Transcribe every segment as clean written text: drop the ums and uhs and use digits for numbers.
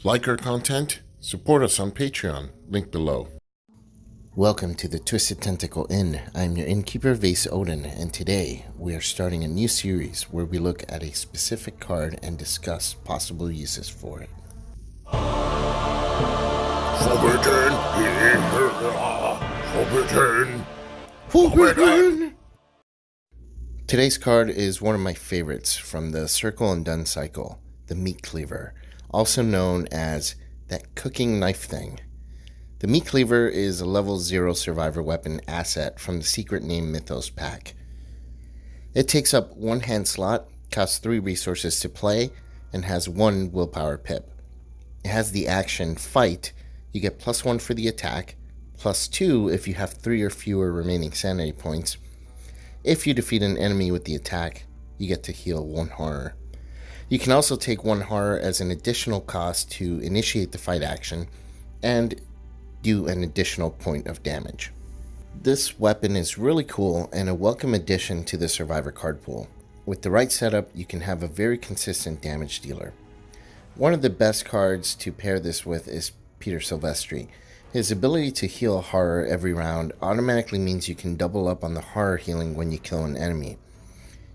Like our content? Support us on Patreon, link below. Welcome to the Twisted Tentacle Inn. I'm your innkeeper, Vase Odin, and today we are starting a new series where we look at a specific card and discuss possible uses for it. Forbidden! Today's card is one of my favorites from the Circle and Done cycle, the Meat Cleaver, also known as that cooking knife thing. The Meat Cleaver is a level 0 survivor weapon asset from the Secret Name Mythos pack. It takes up 1 hand slot, costs 3 resources to play, and has 1 willpower pip. It has the action Fight. You get +1 for the attack, +2 if you have 3 or fewer remaining sanity points. If you defeat an enemy with the attack, you get to heal 1 horror. You can also take 1 horror as an additional cost to initiate the fight action, and do an additional point of damage. This weapon is really cool and a welcome addition to the survivor card pool. With the right setup, you can have a very consistent damage dealer. One of the best cards to pair this with is Peter Silvestri. His ability to heal horror every round automatically means you can double up on the horror healing when you kill an enemy.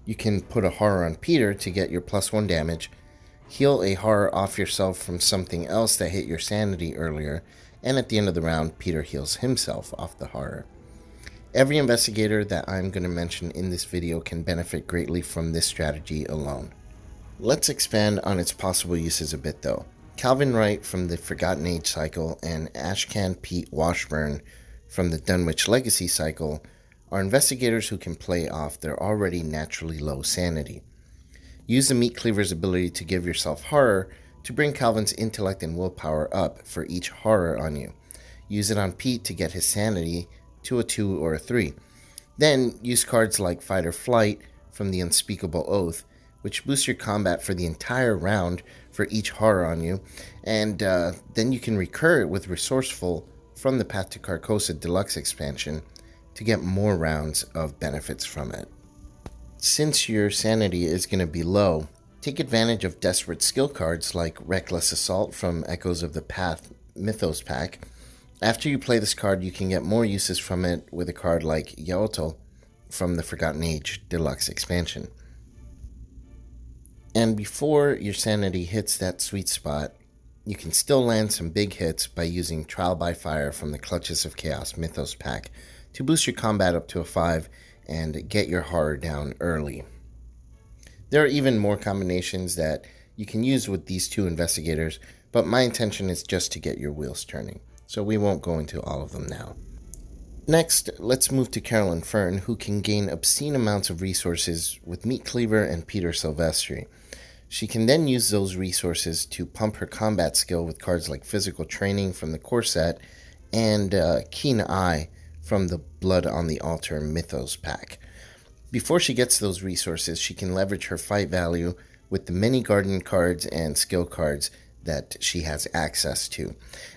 You can put a horror on Peter to get your +1 damage, heal a horror off yourself from something else that hit your sanity earlier, and at the end of the round, Peter heals himself off the horror. Every investigator that I'm going to mention in this video can benefit greatly from this strategy alone. Let's expand on its possible uses a bit though. Calvin Wright from the Forgotten Age cycle and Ashcan Pete Washburn from the Dunwich Legacy cycle are investigators who can play off their already naturally low sanity. Use the Meat Cleaver's ability to give yourself horror to bring Calvin's intellect and willpower up for each horror on you. Use it on Pete to get his sanity to a 2 or a 3. Then use cards like Fight or Flight from the Unspeakable Oath, which boosts your combat for the entire round for each horror on you, and then you can recur it with Resourceful from the Path to Carcosa Deluxe expansion to get more rounds of benefits from it. Since your sanity is going to be low, take advantage of desperate skill cards like Reckless Assault from Echoes of the Path Mythos pack. After you play this card, you can get more uses from it with a card like Yaoto from the Forgotten Age Deluxe expansion. And before your sanity hits that sweet spot, you can still land some big hits by using Trial by Fire from the Clutches of Chaos Mythos pack to boost your combat up to a 5 and get your horror down early. There are even more combinations that you can use with these 2 investigators, but my intention is just to get your wheels turning, so we won't go into all of them now. Next, let's move to Carolyn Fern, who can gain obscene amounts of resources with Meat Cleaver and Peter Silvestri. She can then use those resources to pump her combat skill with cards like Physical Training from the core set and Keen Eye from the Blood on the Altar Mythos pack. Before she gets those resources, she can leverage her fight value with the many garden cards and skill cards that she has access to.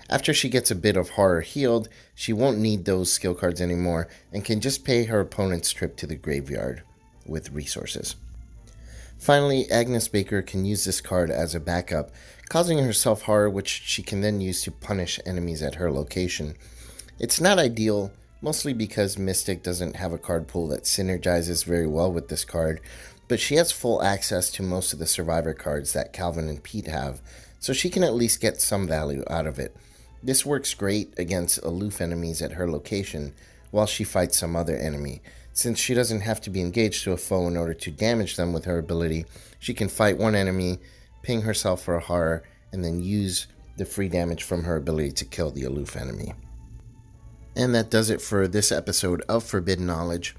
After she gets a bit of horror healed, she won't need those skill cards anymore and can just pay her opponent's trip to the graveyard with resources. Finally, Agnes Baker can use this card as a backup, causing herself horror which she can then use to punish enemies at her location. It's not ideal, mostly because Mystic doesn't have a card pool that synergizes very well with this card, but she has full access to most of the survivor cards that Calvin and Pete have, so she can at least get some value out of it. This works great against aloof enemies at her location while she fights some other enemy. Since she doesn't have to be engaged to a foe in order to damage them with her ability, she can fight one enemy, ping herself for a horror, and then use the free damage from her ability to kill the aloof enemy. And that does it for this episode of Forbidden Knowledge.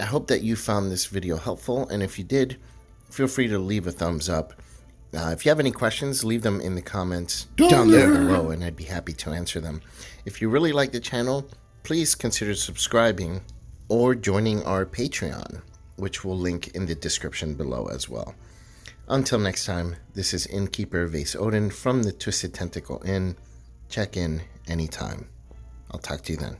I hope that you found this video helpful, and if you did, feel free to leave a thumbs up. If you have any questions, leave them in the comments down there below, and I'd be happy to answer them. If you really like the channel, please consider subscribing or joining our Patreon, which we'll link in the description below as well. Until next time, this is Innkeeper Vase Odin from the Twisted Tentacle Inn. Check in anytime. I'll talk to you then.